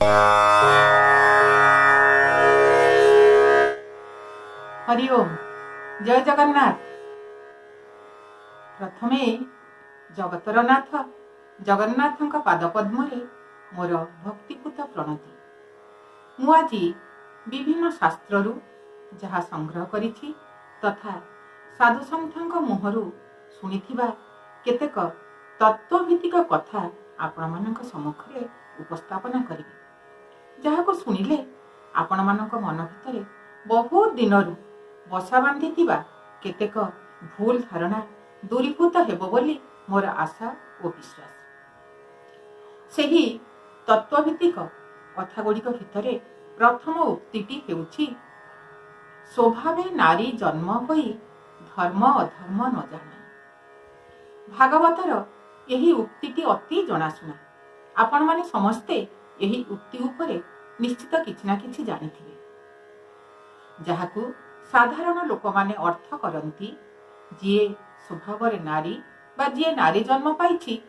हरि ओम। जय जगन्नाथ। प्रथमे जगतर नाथ जगन्नाथ पाद पद्म मोर भक्तिपूत प्रणति। मु आज विभिन्न शास्त्र जहाँ संग्रह करिछि तथा साधु सन्थ मुहरु शुणिथिबा केतेक तत्वभित्तिक कथा आपण मानक सम्मुखरे उपस्थापन करिबि, जहाको शुणिले आपण मानक मन भितरे बहुत दिनरु बसा बांधिथिबा केतेक भूल धारणा दूरीभूत हेबो बोली मोर आशा और विश्वास। सेही तत्वभित्तिक कथा गुड़िक भितरे प्रथम उक्तिटी हेउछि, स्वभावे नारी जन्म होई धर्म अधर्म न जाने। भागवतर यही उक्तिटी अति जनाशुना। आपण माने समस्ते यही उक्ति उपरे निश्चित किछि ना किछि जानिथिबे, जहाकू साधारण लोक माने अर्थ करती। जीए स्वभाव नारी बा जीए नारी जन्म पाइछि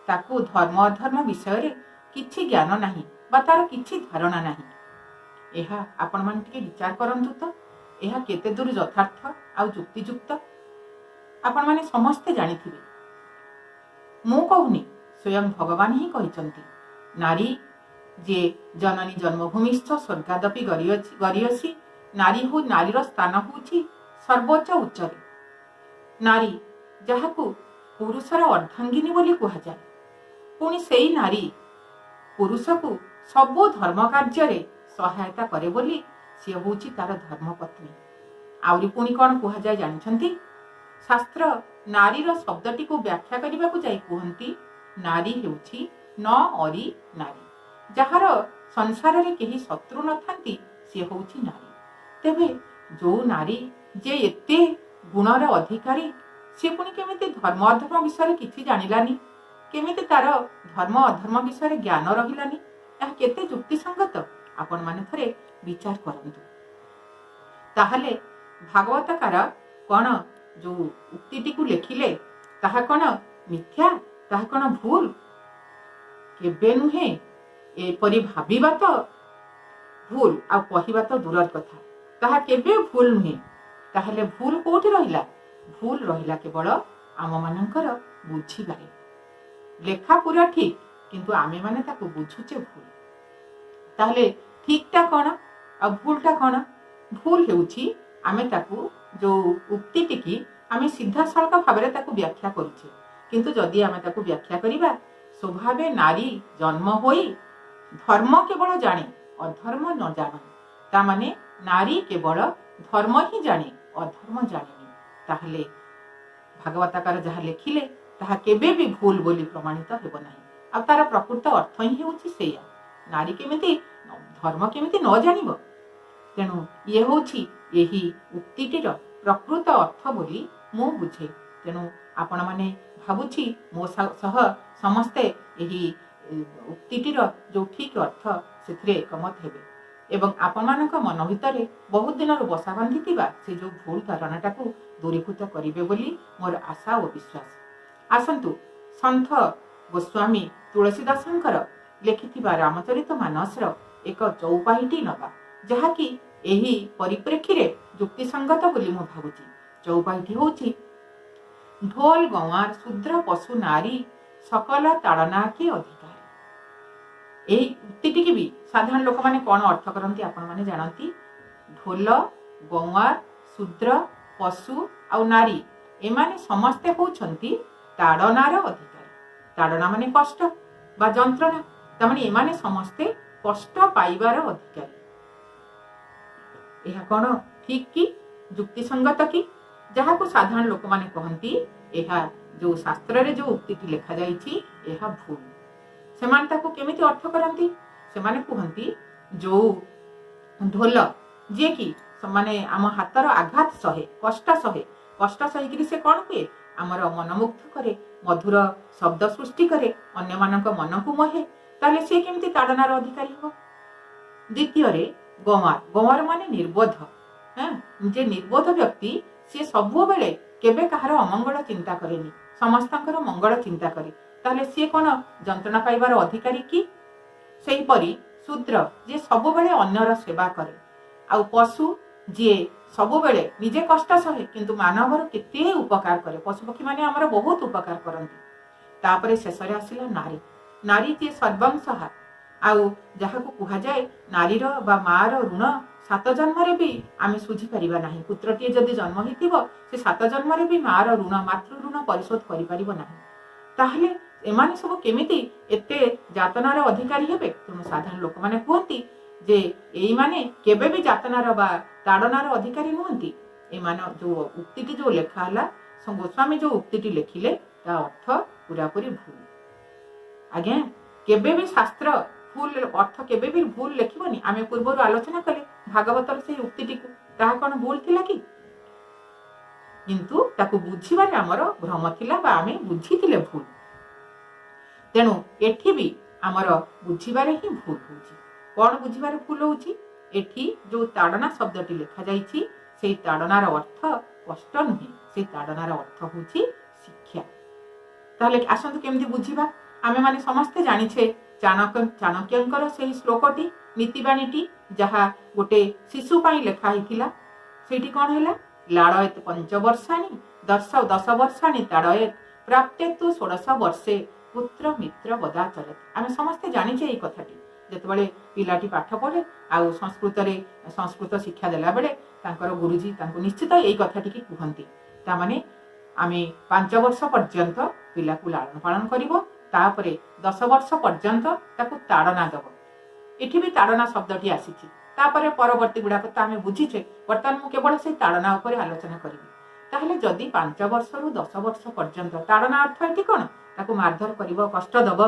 ताकू धर्म अधर्म विषय किछि ज्ञान नाही बा तार किछि धारणा नाही। एहा आपण मान टिके विचार करंतु तो एहा केते दूर यथार्थ आ युक्तियुक्त आपण माने समस्ते जानिथिबे। मु कहूनी, स्वयं भगवान ही कहिसंती, नारी जे जननी जन्मभूमिश्च स्वर्गादपि गरियसी। नारी हो नारीर स्थान होछि सर्वोच्च उच्चरे। नारी जहाकू पुरुषर अर्धांगिनी बोली कहा जाए, पुणी सेई नारी पुरुष को सबो धर्म कार्य सहायता करे बोली सी होछि तार धर्मपत्नी। आउरी पुणी कौन कहा जाए जानछंती? शास्त्र नारीर शब्दटी को व्याख्या करने को जाई कहती, नारी हेउछि न अरी नारी। जहार संसार रे केही शत्रु न थांती सी होछि नारी। तेबे जो नारी जे एते गुणर अधिकारी सी पुणी केमिति धर्म अधर्म विषय किछि जानिलानी, केमिति तार धर्म अधर्म विषय ज्ञान रहिलानी? यह केते युक्तिसंगत आपण माने थरे विचार करंतु। ताहले भागवतकार कौन जो उक्तिटी को लेखिले ताहा कौन मिथ्या, ताहा कौन भूल? केबे नुहे। एपरि भाबिबा तो भूल आ कहिबा तो दूरर कथा, ताहा केबे भूल नुहे। ताहले भूल कोठी रहिला? भूल रहिला केवल आम मानकर बुझिबारे। लेखा पूरा ठीक, किंतु आमे माने ताको बुझुचे भूल। ताहले ठीकटा कौन आ भूलटा कौन? भूल हेउछि आमे ताको जो उक्तिटी की आमे सीधा सड़क भाव ताको व्याख्या करुछे, किंतु जदि आमे ताको व्याख्या करिबा, स्वभावे नारी जन्म होई धर्म केवल जाने अधर्म न जाने, ता माने नारी केवल धर्म ही जाने अधर्म जानेनी। ताहले भागवतकार जहाँ लेखिले ताहा केबे भी भूल बोली प्रमाणित हेबो नाही। आ तार प्रकृत अर्थ ही हेउछि सेया, नारी केमिति धर्म केमिति न जानिबो। तेणु ये होछि एही उक्तिटीर प्रकृत अर्थ बोली मु बुझे। तेणु आपण माने भाबुछि मो सह समस्ते एही उक्तिटीर जो ठीक अर्थ सेथिरे एकमत हेबे एवं आपण मानक मन भितरे बहुत दिन बसा बांधिथिबा से जो भूल धारणाटा को दूरीभूत करिवे बोली मोर आशा और विश्वास। आसंतु सन्थ गोस्वामी तुलसीदासंकर लेखिथिबा रामचरित मानसर एक चौपाईटी नबा, जहाँकि एही परिप्रेक्षी रे युक्तिसंगत बोली मु भाबुछि। चौपाईटी होछि, ढोल गंवार शूद्र पशु नारी सकल ताड़ना के अधिकारी। एही उक्तिटी की भी साधारण लोक माने कौन अर्थ करती आपण माने जानती? ढोल गंवार शूद्र पशु आ नारी एमाने समस्ते होउछंती ताड़नार अधिकारी। ताड़ना माने कष्ट बा जंत्रणा, तमाने एमाने समस्ते कष्ट पाइबार अधिकारी। यह कौन ठीक की युक्तिसंगत की? जहाँ को साधारण लोक माने कहती यह जो शास्त्र रे जो उक्तिटी लिखा जाइछि यह भूल। सेमान ताको केमिति अर्थ करंती? सेमाने कहती जो ढोल जे कि माने आम हातर आघात सहे कष्ट सही से कौन हुए आमर मनमुग्ध करे, मधुर शब्द सृष्टि करे, अन्य मानक मन को मोहे, ताले से केमिति ताड़नार अधिकारी हो। द्वितीय रे गंवार, गंवार माने निर्बोध। जे निर्बोध व्यक्ति सी सबु बेले केबे कहार अमंगल चिंता करेनी, समस्तंकर मंगल चिंता करे, ताहले सी कौन जंत्रणा पाइबार अधिकारी की? सेहीपरि शूद्र जी सबुबले अन्यर सेवा करे आउ पशु जी सबुबले निजे कष्ट सहे किंतु मानवर केते उपकार करे पशुपक्षी माने हमर बहुत उपकार करंती तापरे शेषरे आसिला नारी नारी जी सर्वंसहा आउ जहाको कुहा जाए नारीर बा मार ऋण 7 जन्मरे भी आमे सुझी परिबा नाही पुत्रटीए जदि जन्म हितिबो से 7 जन्मरे भी मार ऋण मातृ ऋण परिशोध करि परिबो नाही ताहले एमाने सब केमिति एते जातनार अधिकारी हेबे तेणु साधारण लोक माने कहती जे एई माने केबे भी जातनार बा ताड़नार अधिकारी नुहंती एमान जो उक्तिटी जो लेखा हला गोस्वामी जो उक्तिटी लेखिले ता अर्थ पूरा पूरी भूल आज्ञा केबे भी शास्त्र भूल अर्थ केबे भी भूल लेखिबनी आमे पूर्वरु आलोचना कले भागवतर से उक्तिटी को ताहा कोन भूल थिला कि किंतु ताकू बुझिबारे हमर भ्रम थिला बा आमे बुझिथिले भूल तेणु एठी भी आमर बुझिबारे ही भूल होउची कोन बुझिबारे भूल होउची एठी जो ताड़ना शब्दटी लेखा जाईची सेई ताड़नार अर्थ कष्ट नुहे सेई ताड़नार अर्थ होउची शिक्षा ताहले आसंतु केमती बुझिबा आमे माने समस्ते जानिछे चाणक्यंकर सेई श्लोकटी नीतिबाणीटी जहा गोटे शिशु पाई लेखा हिथिला सेठी कोन हैला लाड़यत 5 वर्षाणि 10 वर्षाणि ताड़यत प्राप्तेतु 16 वर्षे पुत्र मित्र वदाचरत आमे समस्ते जानिछे एई कथाटी जेतबेले पिलाटी पाठ पढ़े आउ संस्कृत शिक्षा देला बेले तांकर गुरुजी तांको निश्चित एई कथाटी की कहंती ता माने आमे 5 वर्ष पर्यंत पिला को लालन पालन करिवो तापरे 10 वर्ष पर्यंत ताकू ताड़ना दब एठी भी ताड़ना शब्दटी आसीछि तापरे परवर्ती गुडाक त आमे बुझिछे वर्तमान मु केवल से ताड़ना उपरे आलोचना करिवि ताहले जदि 5 वर्ष रु 10 वर्ष पर्यंत ताड़ना अर्थ एठी कोन ताकू मारधर करिवो कष्ट दब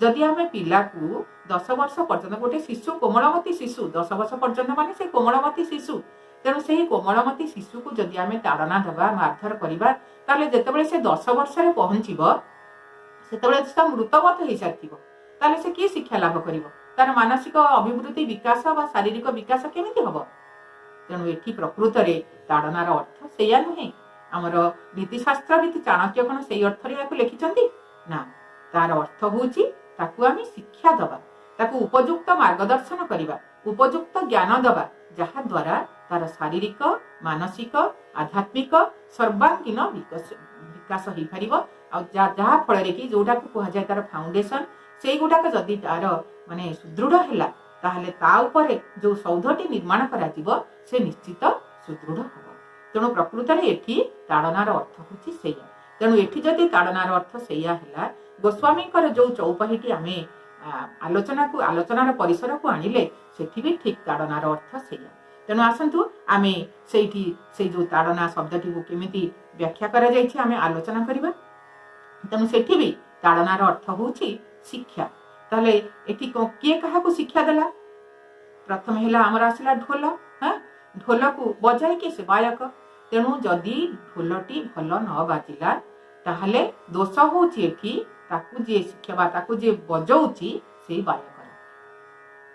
जदि आमे पिला को 10 वर्ष पर्यंत गोटे शिशु कोमलमती शिशु 10 वर्ष पर्यंत माने से कोमलमती शिशु तेणु से कोमलमती शिशु को जदि आमे ताड़ना दबा मारधर करिबा ताले जेतेबेले से 10 वर्ष रे पहुंचीबो सेतेबेले से मृतवत हो सारिथिबो ताले से की शिक्षा लाभ करिवो तार मानसिक अभिवृद्धि विकास बा शारीरिक विकास केमिति हबो तेणु एठी प्रकृत रे ताड़नार अर्थ सेया नुहे हमर नीतिशास्त्र रीति चाणक्य कोन सेई अर्थ रे याकु लिखिचंती ना तार अर्थ होउची ताकू आमी शिक्षा दबा ताकू उपयुक्त मार्गदर्शन करिबा उपयुक्त ज्ञान दबा जहा द्वारा तार शारीरिक मानसिक आध्यात्मिक सर्वांगीन विकास हो पारिबो आ जहा फल रे कि जोटा को कहा जाय तार फाउंडेशन सेई गुडाक जदि तार माने सुदृढ़ हैला ताहले ता उपरे जो सौधटी निर्माण करा जिवो से निश्चित सुदृढ़ हबो तेणु प्रकृत रे एठी ताड़नार अर्थ होची सेया तेणु एठी जदि ताड़नार अर्थ सेया हैला गोस्वामी कर जो चौपाहीटी आमे आलोचनार परिसर को आनिले सेठी भी ठीक ताड़नार अर्थ सेया तेणु आसंतु आमे सेठी से जो ताड़ना शब्दटी को केमिति व्याख्या करा जायछि आमे आलोचना करिबा तेणु सेठी भी ताड़नार अर्थ होची शिक्षा ताले एठी किए कहा को शिक्षा देला प्रथम हेला हमर आसिला ढोल ढोल को बजाय के से बायक तेणु जदि ढोलटी भल न बाजिला ताहले दोष होची एठी ताकू जे शिक्षवा ताकू जे बजौची से बायक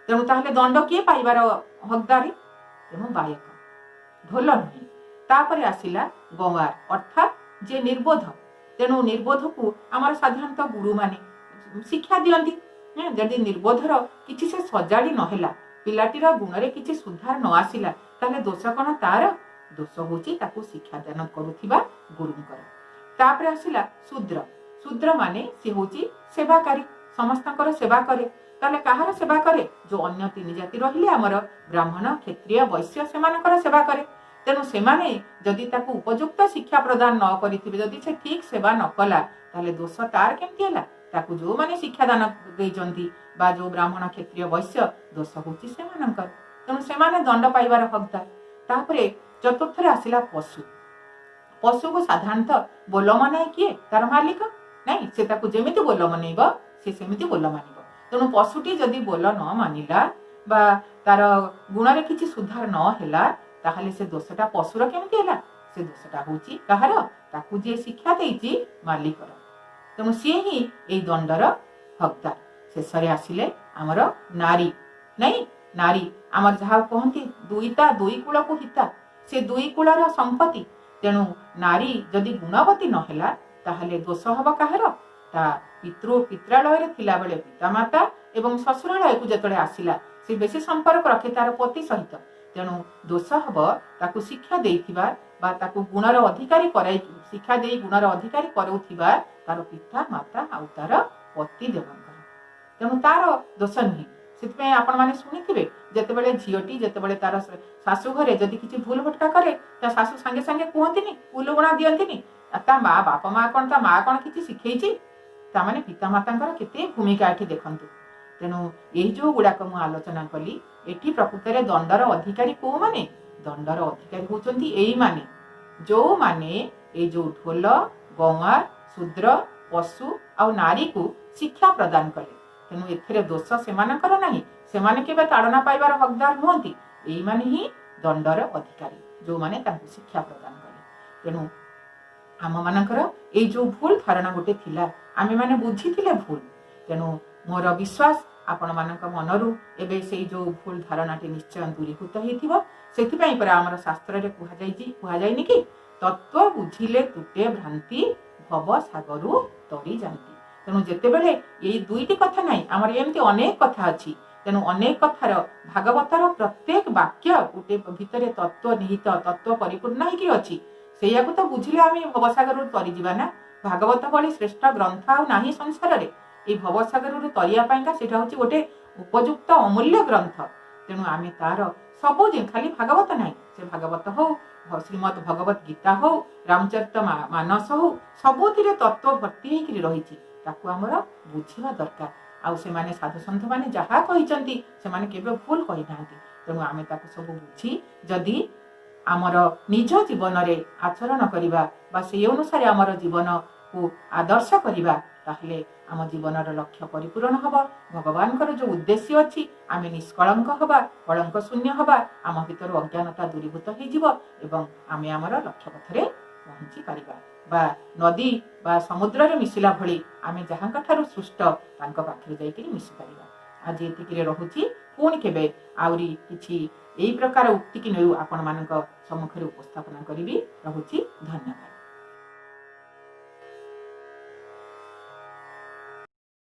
तेणु ताहले दंड किए पाइबार हकदारी तेणु बायक ढोल नुहे तापरे आसिला गंवार अर्थात जे निर्बोध तेणु निर्बोध को आमर साधारणतः गुरु माने शिक्षा दियंती जदि निर्बोधर किछि से सजाड़ी नहेला पिलाटीर गुण रे किछि सुधार न आसिला ताले दोष कोन तार दोष होची ताकू शिक्षा दान करूथिबा गुरुंकर तापरे आसिला शूद्र शूद्र माने से होची सेवाकारी समस्तकर सेवा करे ताले कहार सेवा करे जो अन्य 3 जाति रहिले हमर ब्राह्मण क्षत्रिय वैश्य सेमानकर सेवा करे तेणु सेमाने जदि ताकू उपयुक्त शिक्षा प्रदान न करिथिबे जदि से ठीक सेवा न कला ताले दोष तार केमति हैला ताकू जो माने शिक्षा दान देइचंती बा जो ब्राह्मण क्षत्रिय वैश्य दोष होची सेमानकर तेणु सेमाने दंड पाइबार हकदार तापरे चतुर्थरे आसिला पशु पशु को साधारणतः बोल मनाए किए तार मालिक नहीं से ताकू जेमिति बोल मनैबो से सेमिति बोल मानिबो तेणु पशुटी जदि बोल न मानिला बा तार गुण रे किछि सुधार न हैला ताहले से दोषटा पशुर केमिति हैला से दोषटा होची कहार ताकू जे शिक्षा देइची मालिकर तेणु सी ही ए दंडर हकदार शेषरे आसिले आमर नारी नहीं नारी आमर जहा कहती दुईता दुई कूल को हिता से दुई कूलर संपत्ति तेणु नारी जदि गुणवती नहेला ताहले दोष हब कहार ता पितृ पित्रालय रे थिला बेले पितामाता एवं शशुरालय को जतले आसिला से बेसी संपर्क रखे तार पति सहित तेणु दोष हम ताकू शिक्षा देइथिबा बा ताकू गुणर अधिकारी कराई शिक्षा देई गुणर अधिकारी कराउथिबा तार पिता माता आउ तार पति देवंकर तेणु तार दोष नुहे से आपण मैंने शुणी जितेबाला झीटी जितेबाला तार शाशु घरे जदि किसी भूल भटका करे ता शाशु सांगे सांगे कहती उलुगुणा दियंती ता माँ बापा माँ कौन ता माँ कौन किसी शिखई ताने पिता माता केते भूमिका एठी देखंतु तेणु यही जो गुड़ाक मु आलोचना कली एठी प्रकृत में दंडर अधिकारी को माने दंडर अधिकारी होचंती एई माने जो माने ए जो ढोल गंवार शूद्र पशु आ नारी को शिक्षा प्रदान कले तेणु एथिरे दोष सेमानकर नाही सेमाने केबे ताड़ना पाइबार हकदार नुहंती एई माने ही दंडर अधिकारी जो माने तांको शिक्षा प्रदान कले तेणु आम मानकर ए जो भूल धारणा गोटे थिला आमे माने बुझीथिले भूल तेणु मोर विश्वास आपण मानक मनरू एबे से जो भूल धारणाटी निश्चय दूरीभूत होइथिबो सेथिपई पर आमर शास्त्र रे कुहा जायनि कि तत्व बुझिले तुटे भ्रांति भव सागरु तरी जानती तेणु जेतेबेले एई दुईटी कथा नाही आमर एमती अनेक कथा अछि तेणु अनेक कथार भागवतर प्रत्येक वाक्य गोटे भितरे तत्व निहित तत्व परिपूर्ण होइकि अछि सेया को तो बुझिले आमे भवसागरु तरी जिबा ना भागवत भली श्रेष्ठ ग्रंथ आ नाही संसार रे ए भवसागरु तरिया पाइका सेटा होछि गोटे उपयुक्त अमूल्य ग्रंथ तेणु आमे तार सबो जे खाली भागवत नाही से भागवत हो श्रीमद भगवत गीता हो रामचरित मानस हो सबुथिरे तत्व भर्ती होइकि रहिछि ताकू हमर बुझिबा दरकार आउ से माने साधु संत माने जहा कहिचंती से माने केबे भूल कहि नांती तेणु आमे ताकू सब बुझी जदी आमर निज जीवन रे आचरण करिबा बा से अनुसार आमर जीवन को आदर्श करिबा ताहले आम जीवनर लक्ष्य परिपूर्ण हबा भगवानकर जो उद्देश्य अछि आमे निष्कलंक हबा कलंक शून्य हबा आम भितर अज्ञानता दूरीभूत होई जिवो एवं आमे आमर लक्ष्य पथरे पहुंची पारिबा बा नदी बा समुद्र रे मिसिला भली आमे जहांका ठारू सृष्ट तांका पाखरे जाईकरी मिसि पारिबा आज एतिकिरे रहुची पुणी केबे आउरी किछि एई प्रकार उक्ति कि नै आपण मानक सम्मुखरे उपस्थापना करिबी रहुची धन्यवाद।